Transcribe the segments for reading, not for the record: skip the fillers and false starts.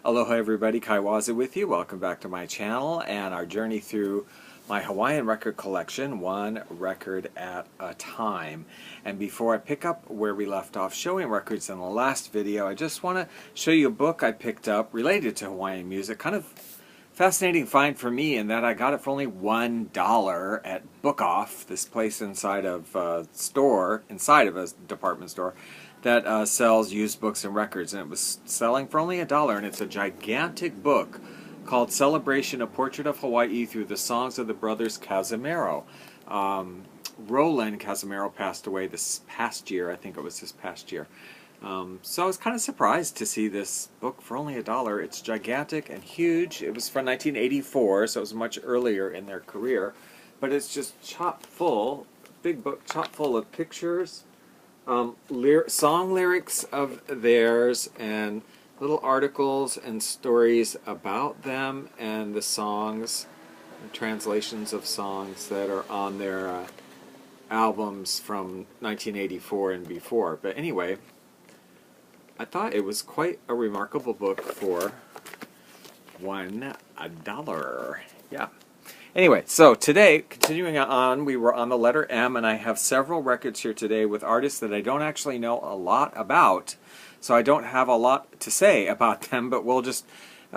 Aloha everybody, Kaiwaza with you. Welcome back to my channel and our journey through my Hawaiian record collection, one record at a time. And before I pick up where we left off showing records in the last video, I just want to show you a book I picked up related to Hawaiian music. Kind of fascinating find for me in that I got it for only $1 at Book Off, this place inside of a store, inside of a department store that sells used books and records, and it was selling for only $1, and it's a gigantic book called Celebration: A Portrait of Hawaii Through the Songs of the Brothers Casimiro. Roland Casimiro passed away this past year. I think it was this past year. So I was kind of surprised to see this book for only $1. It's gigantic and huge. It was from 1984, so it was much earlier in their career. But it's just chock full, big book, chock full of pictures, song lyrics of theirs, and little articles and stories about them, and the songs, and translations of songs that are on their albums from 1984 and before. But anyway, I thought it was quite a remarkable book for $1. Yeah. Anyway, so today, continuing on, we were on the letter M, and I have several records here today with artists that I don't actually know a lot about, so I don't have a lot to say about them, but we'll just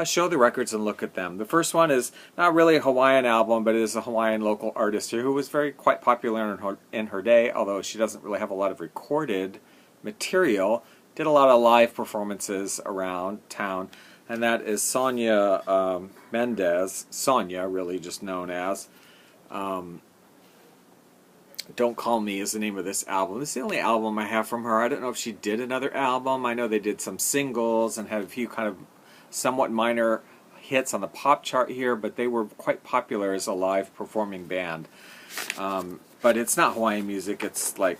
show the records and look at them. The first one is not really a Hawaiian album, but it is a Hawaiian local artist here who was quite popular in her day, although she doesn't really have a lot of recorded material. Did a lot of live performances around town. And that is Sonya Mendez, Sonya, really just known as. Don't Call Me is the name of this album. This is the only album I have from her. I don't know if she did another album. I know they did some singles and had a few kind of somewhat minor hits on the pop chart here, but they were quite popular as a live performing band. But it's not Hawaiian music. It's like,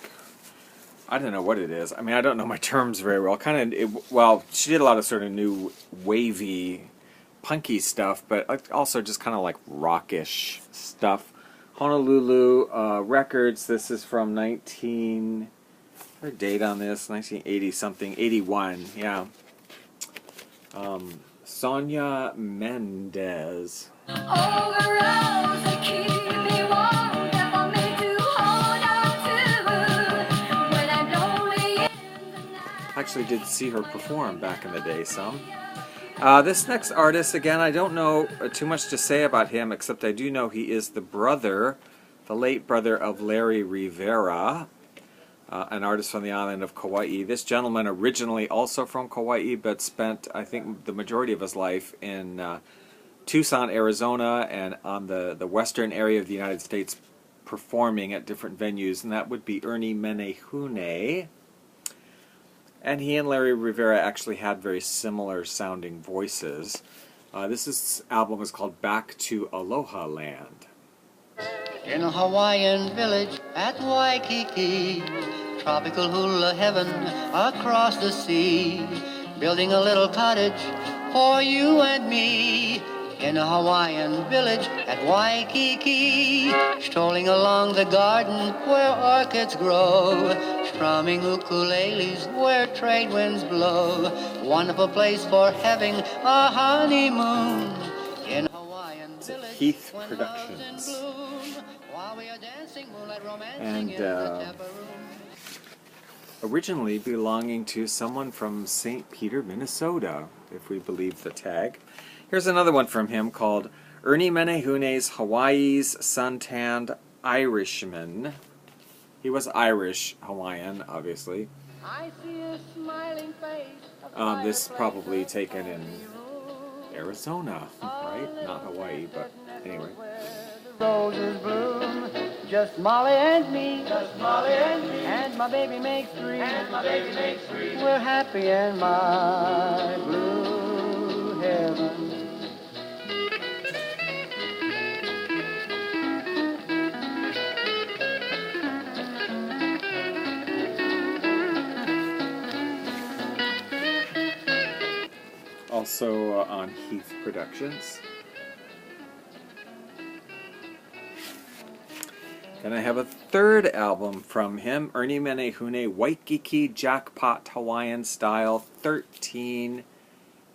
I don't know what it is. I mean, I don't know my terms very well. Well, she did a lot of sort of new wavy, punky stuff, but also just kind of like rockish stuff. Honolulu Records. This is from her date on this, 1980 something, 81. Yeah. Sonya Mendez. Actually did see her perform back in the day some. This next artist, again, I don't know too much to say about him, except I do know he is the late brother of Larry Rivera, an artist from the island of Kauai. This gentleman originally also from Kauai, but spent, I think, the majority of his life in Tucson, Arizona, and on the western area of the United States, performing at different venues, and that would be Ernie Menehune. And he and Larry Rivera actually had very similar sounding voices. This album is called Back to Aloha Land. In a Hawaiian village at Waikiki, tropical hula heaven across the sea, building a little cottage for you and me. In a Hawaiian village at Waikiki, strolling along the garden where orchids grow, strumming ukuleles where trade winds blow. Wonderful place for having a honeymoon. In Hawaiian village, Heath Productions. And originally belonging to someone from St. Peter, Minnesota, if we believe the tag. Here's another one from him called Ernie Menehune's Hawaii's Suntanned Irishman. He was Irish, Hawaiian, obviously. This probably taken in Arizona, right? Not Hawaii, but anyway. Roses bloom, just Molly and me, and my baby makes three, we're happy in my blue heaven. Also on Heath Productions. And I have a third album from him, Ernie Menehune, Waikiki Jackpot Hawaiian Style 13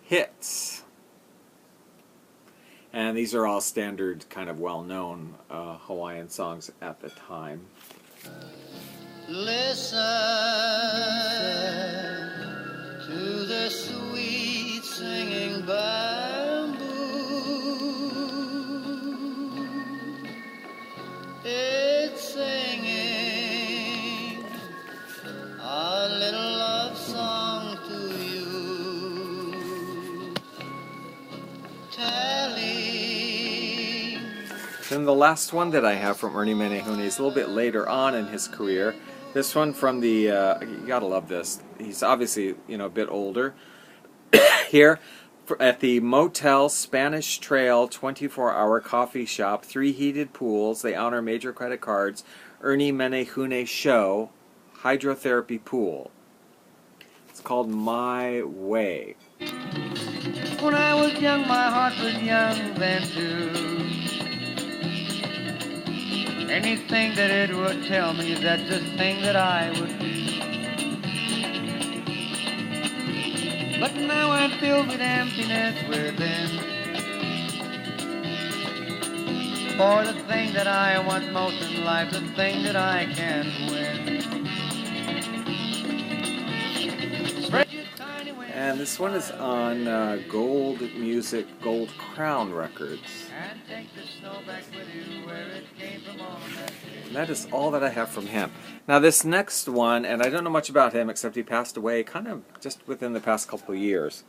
hits. And these are all standard, kind of well-known Hawaiian songs at the time. Listen to the sweet singing bamboo. It's singing a little love song to you, telling. Then the last one that I have from Ernie Menehune is a little bit later on in his career. This one from the, you gotta love this. He's obviously, a bit older. Here, at the Motel Spanish Trail 24-hour coffee shop, 3 heated pools, they honor major credit cards, Ernie Menehune Show, hydrotherapy pool. It's called My Way. When I was young, my heart was young then too. Anything that it would tell me, that's the thing that I would do. But now I'm filled with emptiness within. For the thing that I want most in life, the thing that I can't win. Spread your tiny wings. And this one is on Gold Music, Gold Crown Records. And take the snow back with you where it came from all that day. And that is all that I have from him. Now this next one, and I don't know much about him except he passed away kind of just within the past couple of years.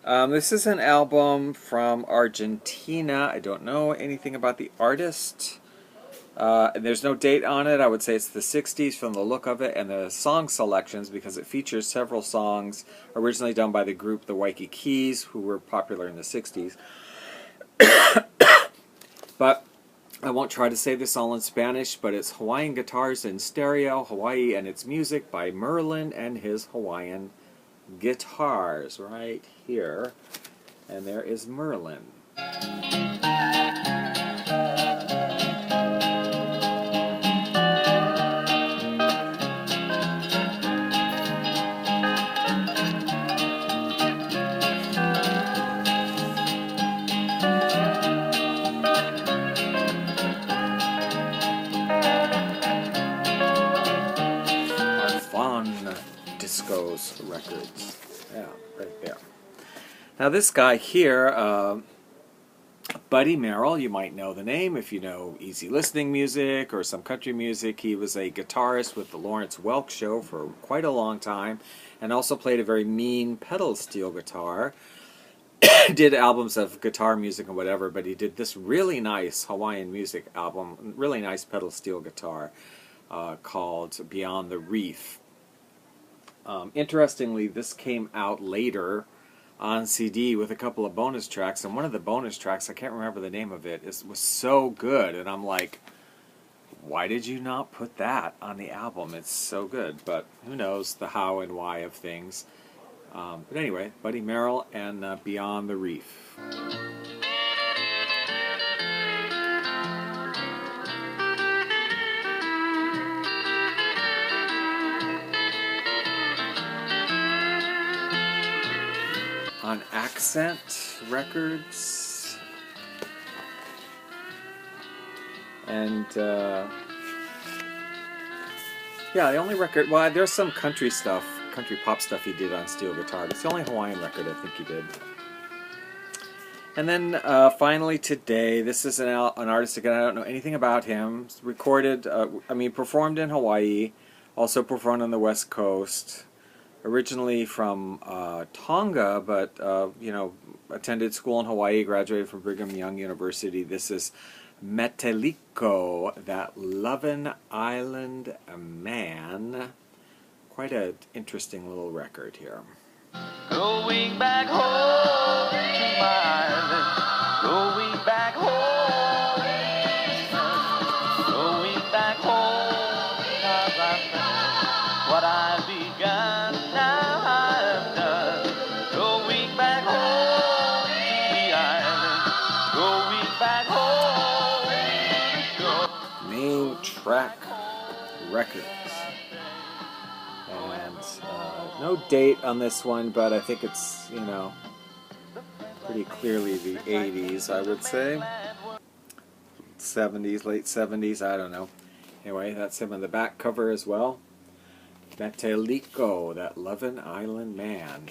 This is an album from Argentina. I don't know anything about the artist. And there's no date on it. I would say it's the 60s from the look of it, and the song selections, because it features several songs originally done by the group the Waikikis, who were popular in the 60s. But I won't try to say this all in Spanish, but it's Hawaiian Guitars in Stereo, Hawaii and Its Music by Merlyn and his Hawaiian Guitars, right here. And there is Merlyn. Disco's records. Yeah, right there. Now this guy here, Buddy Merrill, you might know the name if you know easy listening music or some country music. He was a guitarist with the Lawrence Welk Show for quite a long time and also played a very mean pedal steel guitar. Did albums of guitar music and whatever, but he did this really nice Hawaiian music album, really nice pedal steel guitar called Beyond the Reef. Interestingly, this came out later on CD with a couple of bonus tracks, and one of the bonus tracks, I can't remember the name of it, was so good, and I'm like, why did you not put that on the album? It's so good, but who knows the how and why of things. But anyway, Buddy Merrill and Beyond the Reef. On Accent Records, and yeah, the only record, well, there's some country stuff, country pop stuff he did on steel guitar, but it's the only Hawaiian record I think he did. And then finally today, this is an artist, again, I don't know anything about him. Recorded, performed in Hawaii, also performed on the West Coast. Originally from Tonga, but attended school in Hawaii, graduated from Brigham Young University. This is Meletiko, That Lovin' Island Man. Quite an interesting little record here. Going back home to my island, going back home, going back home, 'cause I found what I began. Track Records. And no date on this one, but I think it's, pretty clearly the 80s, I would say. 70s, late 70s, I don't know. Anyway, that's him on the back cover as well. Meletiko, that Lovin' Island Man.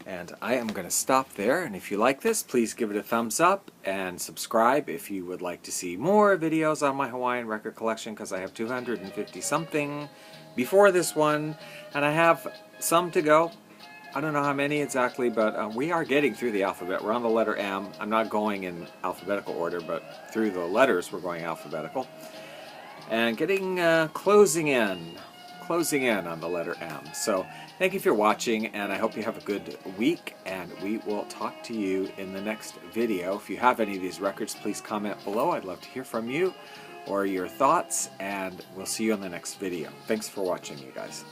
And I am going to stop there, and if you like this, please give it a thumbs up and subscribe if you would like to see more videos on my Hawaiian record collection, because I have 250 something before this one, and I have some to go. I don't know how many exactly, but we are getting through the alphabet. We're on the letter M. I'm not going in alphabetical order, but through the letters we're going alphabetical. And getting closing in on the letter M. So thank you for watching, and I hope you have a good week, and we will talk to you in the next video. If you have any of these records, please comment below. I'd love to hear from you or your thoughts, and we'll see you in the next video. Thanks for watching, you guys.